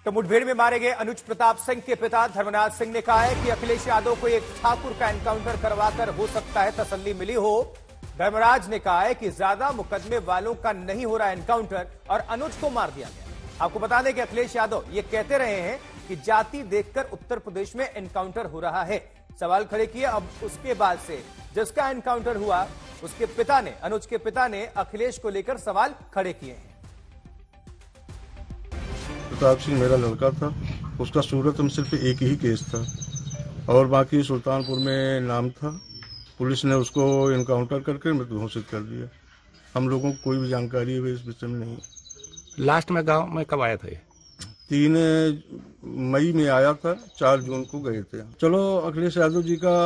तो मुठभेड़ में मारे गए अनुज प्रताप सिंह के पिता धर्मनाथ सिंह ने कहा है कि अखिलेश यादव को एक ठाकुर का एनकाउंटर करवाकर हो सकता है तसल्ली मिली हो। धर्मराज ने कहा है कि ज्यादा मुकदमे वालों का नहीं हो रहा एनकाउंटर और अनुज को मार दिया गया। आपको बता दें कि अखिलेश यादव ये कहते रहे हैं कि जाति देखकर उत्तर प्रदेश में एनकाउंटर हो रहा है। सवाल खड़े किए अब उसके बाद से जिसका एनकाउंटर हुआ उसके पिता ने, अनुज के पिता ने अखिलेश को लेकर सवाल खड़े किए हैं। प्रताप सिंह मेरा लड़का था, उसका सूरत में सिर्फ एक ही केस था और बाकी सुल्तानपुर में नाम था। पुलिस ने उसको इनकाउंटर करके मृत्यु घोषित कर दिया। हम लोगों को कोई भी जानकारी है इस विषय में नहीं। लास्ट में गांव में कब आया था ये? 3 मई में आया था, 4 जून को गए थे। चलो अखिलेश यादव जी का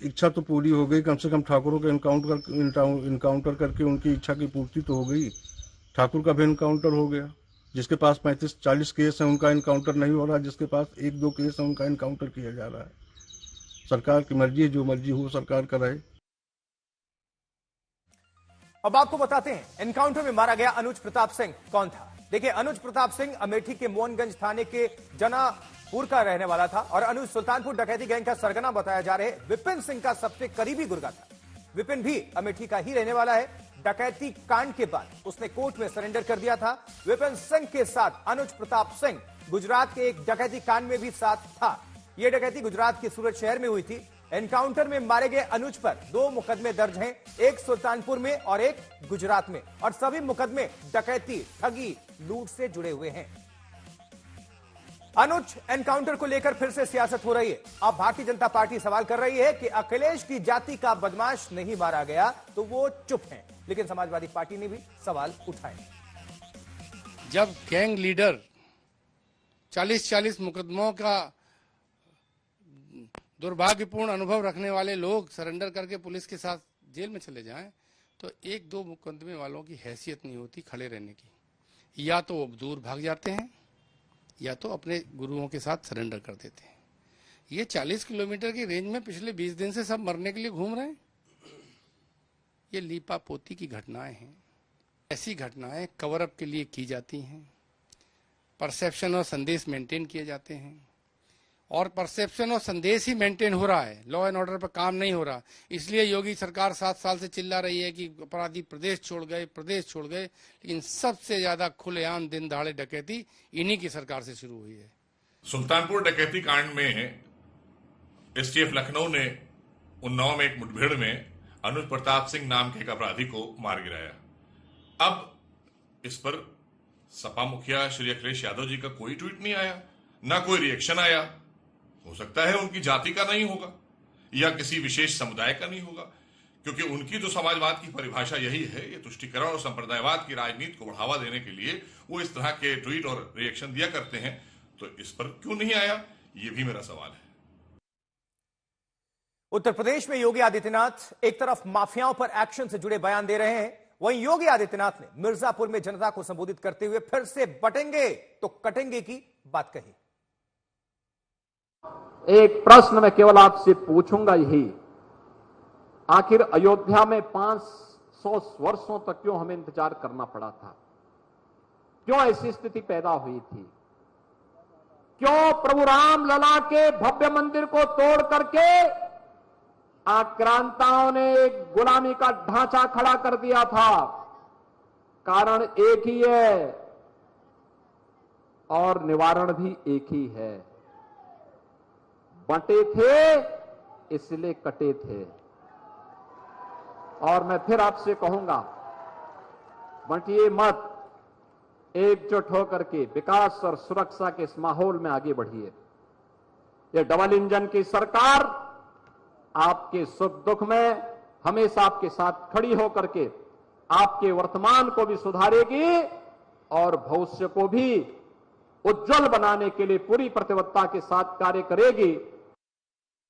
इच्छा तो पूरी हो गई, कम से कम ठाकुरों का इनकाउंटर करके उनकी इच्छा की पूर्ति तो हो गई। ठाकुर का भी इनकाउंटर हो गया। जिसके पास 35-40 केस हैं उनका इनकाउंटर नहीं हो रहा, जिसके पास 1-2 केस हैं उनका इनकाउंटर किया जा रहा है। सरकार की मर्जी है, जो मर्जी हो सरकार कराए। अब आपको बताते हैं एनकाउंटर में मारा गया अनुज प्रताप सिंह कौन था। देखिए, अनुज प्रताप सिंह अमेठी के मोहनगंज थाने के जनापुर का रहने वाला था और अनुज सुल्तानपुर डकैती गैंग का सरगना बताया जा रहे विपिन सिंह का सबसे करीबी गुर्गा था। विपिन भी अमेठी का ही रहने वाला है। डकैती कांड के बाद उसने कोर्ट में सरेंडर कर दिया था। विपिन सिंह के साथ अनुज प्रताप सिंह गुजरात के एक डकैती कांड में भी साथ था। यह डकैती गुजरात के सूरत शहर में हुई थी। एनकाउंटर में मारे गए अनुज पर 2 मुकदमे दर्ज हैं, एक सुल्तानपुर में और एक गुजरात में, और सभी मुकदमे डकैती, ठगी, लूट से जुड़े हुए हैं। अनुज एनकाउंटर को लेकर फिर से सियासत हो रही है। अब भारतीय जनता पार्टी सवाल कर रही है कि अखिलेश की जाति का बदमाश नहीं मारा गया तो वो चुप हैं, लेकिन समाजवादी पार्टी ने भी सवाल उठाए। जब गैंग लीडर 40-40 मुकदमों का दुर्भाग्यपूर्ण अनुभव रखने वाले लोग सरेंडर करके पुलिस के साथ जेल में चले जाएं, तो 1-2 मुकदमे वालों की हैसियत नहीं होती खड़े रहने की। या तो वो दूर भाग जाते हैं या तो अपने गुरुओं के साथ सरेंडर कर देते हैं। ये 40 किलोमीटर की रेंज में पिछले 20 दिन से सब मरने के लिए घूम रहे हैं। ये लीपा पोती की घटनाएं हैं। ऐसी घटनाएं कवर अप के लिए की जाती हैं। परसेप्शन और संदेश मेंटेन किए जाते हैं और परसेप्शन और संदेश ही मेंटेन हो रहा है, लॉ एंड ऑर्डर पर काम नहीं हो रहा। इसलिए योगी सरकार 7 साल से चिल्ला रही है कि अपराधी प्रदेश छोड़ गए, लेकिन सबसे ज्यादा खुलेआम दिन दहाड़े डकैती इन्हीं की सरकार से शुरू हुई है। सुल्तानपुर डकैती कांड में एसटीएफ लखनऊ ने उन्नाव में एक मुठभेड़ में अनुज प्रताप सिंह नाम के एक अपराधी को मार गिराया। अब इस पर सपा मुखिया श्री अखिलेश यादव जी का कोई ट्वीट नहीं आया, ना कोई रिएक्शन आया। हो सकता है उनकी जाति का नहीं होगा या किसी विशेष समुदाय का नहीं होगा, क्योंकि उनकी जो समाजवाद की परिभाषा यही है, ये तुष्टिकरण और संप्रदायवाद की राजनीति को बढ़ावा देने के लिए वो इस तरह के ट्वीट और रिएक्शन दिया करते हैं। तो इस पर क्यों नहीं आया, ये भी मेरा सवाल है। उत्तर प्रदेश में योगी आदित्यनाथ एक तरफ माफियाओं पर एक्शन से जुड़े बयान दे रहे हैं, वहीं योगी आदित्यनाथ ने मिर्जापुर में जनता को संबोधित करते हुए फिर से बटेंगे तो कटेंगे की बात कही। एक प्रश्न मैं केवल आपसे पूछूंगा यही, आखिर अयोध्या में 500 वर्षों तक क्यों हमें इंतजार करना पड़ा था? क्यों ऐसी स्थिति पैदा हुई थी? क्यों प्रभु राम लला के भव्य मंदिर को तोड़ करके आक्रांताओं ने एक गुलामी का ढांचा खड़ा कर दिया था? कारण एक ही है और निवारण भी एक ही है। बंटे थे इसलिए कटे थे। और मैं फिर आपसे कहूंगा, बंटिए मत, एकजुट होकर के विकास और सुरक्षा के इस माहौल में आगे बढ़िए। यह डबल इंजन की सरकार आपके सुख दुख में हमेशा आपके साथ खड़ी होकर के आपके वर्तमान को भी सुधारेगी और भविष्य को भी उज्जवल बनाने के लिए पूरी प्रतिबद्धता के साथ कार्य करेगी।